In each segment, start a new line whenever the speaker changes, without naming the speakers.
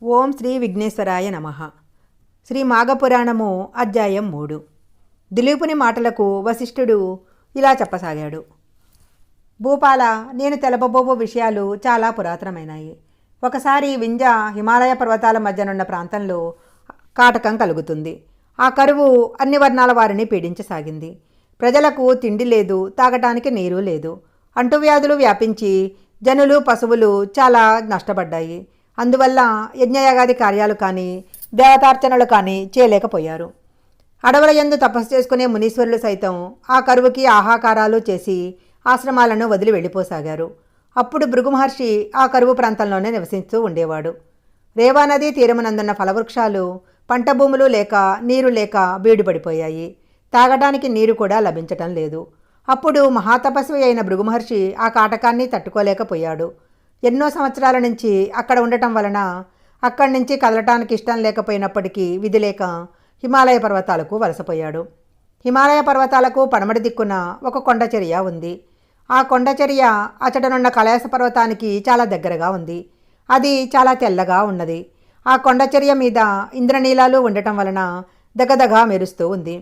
ఓం శ్రీ విఘ్నేశ్వరాయ నమః. శ్రీ మాఘపురాణము అధ్యాయం 3. దిలీపుని మాటలకు వశిష్ఠుడు ఇలా చెప్పసాగాడు. భూపాల, నేను తెలపబోవు విషయాలు చాలా పురాతనమైనాయి. ఒకసారి వింజ హిమాలయ పర్వతాల మధ్యనున్న ప్రాంతంలో కాటకం కలుగుతుంది. ఆ కరువు అన్ని వర్ణాల వారిని పీడించసాగింది. ప్రజలకు తిండి లేదు, తాగటానికి నీరు లేదు. అంటువ్యాధులు వ్యాపించి జనులు పశువులు చాలా నష్టపడ్డాయి. అందువల్ల యజ్ఞయాగాది కార్యాలు కానీ దేవతార్చనలు కానీ చేయలేకపోయారు. అడవుల యందు తపస్సు చేసుకునే మునీశ్వరులు సైతం ఆ కరువుకి ఆహాకారాలు చేసి ఆశ్రమాలను వదిలి వెళ్ళిపోసాగారు. అప్పుడు భృగు మహర్షి ఆ కరువు ప్రాంతంలోనే నివసిస్తూ ఉండేవాడు. రేవానదీ తీరమునందున్న ఫలవృక్షాలు పంట భూములు లేక నీరు లేక బీడుపడిపోయాయి. తాగడానికి నీరు కూడా లభించటం లేదు. అప్పుడు మహాతపస్వి అయిన భృగు మహర్షి ఆ కాటకాన్ని తట్టుకోలేకపోయాడు. ఎన్నో సంవత్సరాల నుంచి అక్కడ ఉండటం వలన అక్కడి నుంచి కదలటానికి ఇష్టం లేకపోయినప్పటికీ విధి లేక హిమాలయ పర్వతాలకు వలసపోయాడు. హిమాలయ పర్వతాలకు పడమటి దిక్కున ఒక కొండచర్య ఉంది. ఆ కొండచర్య అచటనున్న కైలాస పర్వతానికి చాలా దగ్గరగా ఉంది. అది చాలా తెల్లగా ఉన్నది. ఆ కొండచర్య మీద ఇంద్రనీలాలు ఉండటం వలన దగదగా మెరుస్తూ ఉంది.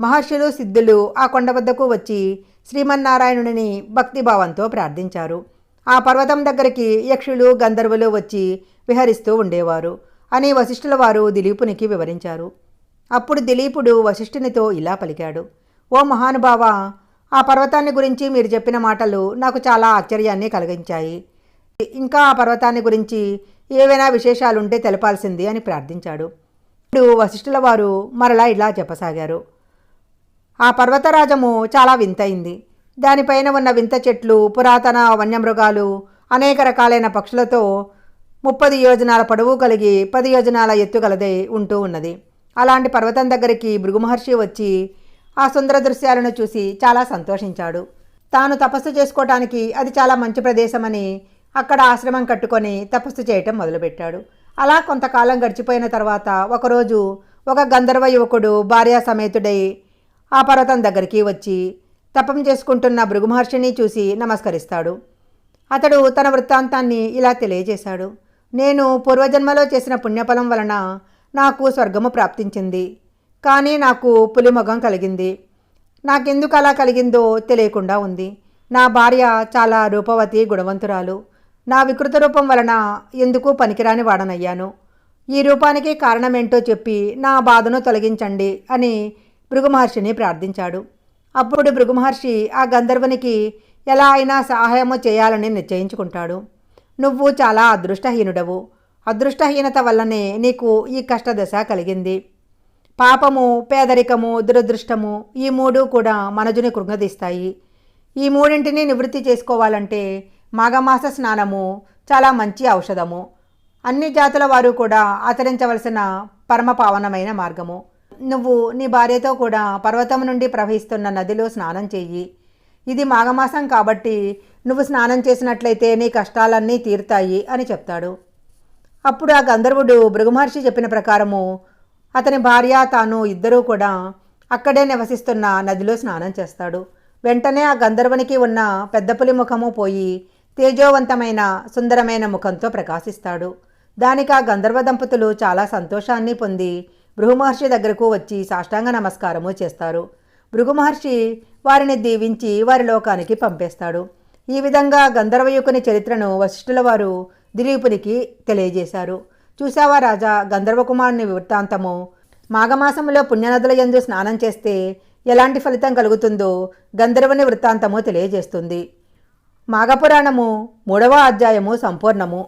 మహర్షులు సిద్ధులు ఆ కొండ వద్దకు వచ్చి శ్రీమన్నారాయణుడిని భక్తిభావంతో ప్రార్థించారు. ఆ పర్వతం దగ్గరికి యక్షులు గంధర్వులు వచ్చి విహరిస్తూ ఉండేవారు అని వశిష్ఠుల వారు దిలీపునికి వివరించారు. అప్పుడు దిలీపుడు వశిష్ఠునితో ఇలా పలికాడు. ఓ మహానుభావ, ఆ పర్వతాన్ని గురించి మీరు చెప్పిన మాటలు నాకు చాలా ఆశ్చర్యాన్ని కలిగించాయి. ఇంకా ఆ పర్వతాన్ని గురించి ఏవైనా విశేషాలుంటే తెలపాల్సింది అని ప్రార్థించాడు. ఇప్పుడు వశిష్ఠుల వారు మరలా ఇలా చెప్పసాగారు. ఆ పర్వతరాజము చాలా వింతైంది. దానిపైన ఉన్న వింత చెట్లు, పురాతన వన్యమృగాలు, అనేక రకాలైన పక్షులతో 30 యోజనాల పొడవు కలిగి 10 యోజనాల ఎత్తు గలదై ఉంటూ ఉన్నది. అలాంటి పర్వతం దగ్గరికి భృగు మహర్షి వచ్చి ఆ సుందర దృశ్యాలను చూసి చాలా సంతోషించాడు. తాను తపస్సు చేసుకోవటానికి అది చాలా మంచి ప్రదేశమని అక్కడ ఆశ్రమం కట్టుకొని తపస్సు చేయటం మొదలుపెట్టాడు. అలా కొంతకాలం గడిచిపోయిన తర్వాత ఒకరోజు ఒక గంధర్వ యువకుడు భార్యా సమేతుడై ఆ పర్వతం దగ్గరికి వచ్చి తపం చేసుకుంటున్న భృగు మహర్షిని చూసి నమస్కరిస్తాడు. అతడు తన వృత్తాంతాన్ని ఇలా తెలియజేశాడు. నేను పూర్వజన్మలో చేసిన పుణ్యఫలం వలన నాకు స్వర్గము ప్రాప్తించింది. కానీ నాకు పులిమొగం కలిగింది. నాకెందుకు అలా కలిగిందో తెలియకుండా ఉంది. నా భార్య చాలా రూపవతి, గుణవంతురాలు. నా వికృత రూపం వలన ఎందుకు పనికిరాని వాడనయ్యాను. ఈ రూపానికి కారణమేంటో చెప్పి నా బాధను తొలగించండి అని భృగు మహర్షిని ప్రార్థించాడు. అప్పుడు భృగు మహర్షి ఆ గంధర్వునికి ఎలా అయినా సహాయము చేయాలని నిశ్చయించుకుంటాడు. నువ్వు చాలా అదృష్టహీనుడవు. అదృష్టహీనత వల్లనే నీకు ఈ కష్టదశ కలిగింది. పాపము, పేదరికము, దురదృష్టము ఈ మూడు కూడా మనుజుని కృంగదీస్తాయి. ఈ మూడింటిని నివృత్తి చేసుకోవాలంటే మాఘమాస స్నానము చాలా మంచి ఔషధము. అన్ని జాతుల వారు కూడా ఆచరించవలసిన పరమ పావనమైన మార్గము. నువ్వు నీ భార్యతో కూడా పర్వతం నుండి ప్రవహిస్తున్న నదిలో స్నానం చెయ్యి. ఇది మాఘమాసం కాబట్టి నువ్వు స్నానం చేసినట్లయితే నీ కష్టాలన్నీ తీరుతాయి అని చెప్తాడు. అప్పుడు ఆ గంధర్వుడు భృగు మహర్షి చెప్పిన ప్రకారము అతని భార్య తాను ఇద్దరూ కూడా అక్కడే నివసిస్తున్న నదిలో స్నానం చేస్తాడు. వెంటనే ఆ గంధర్వునికి ఉన్న పెద్ద పులి ముఖము పోయి తేజోవంతమైన సుందరమైన ముఖంతో ప్రకాశిస్తాడు. దానికి ఆ గంధర్వ దంపతులు చాలా సంతోషాన్ని పొంది భృగు మహర్షి దగ్గరకు వచ్చి సాష్టాంగ నమస్కారము చేస్తారు. భృగు మహర్షి వారిని దీవించి వారి లోకానికి పంపేస్తాడు. ఈ విధంగా గంధర్వయుకుని చరిత్రను వశిష్ఠుల వారు దిలీపునికి తెలియజేశారు. చూసావా రాజా, గంధర్వ కుమారుని వృత్తాంతము మాఘమాసంలో పుణ్యనదుల యందు స్నానం చేస్తే ఎలాంటి ఫలితం కలుగుతుందో గంధర్వుని వృత్తాంతము తెలియజేస్తుంది. మాఘపురాణము 3వ అధ్యాయము సంపూర్ణము.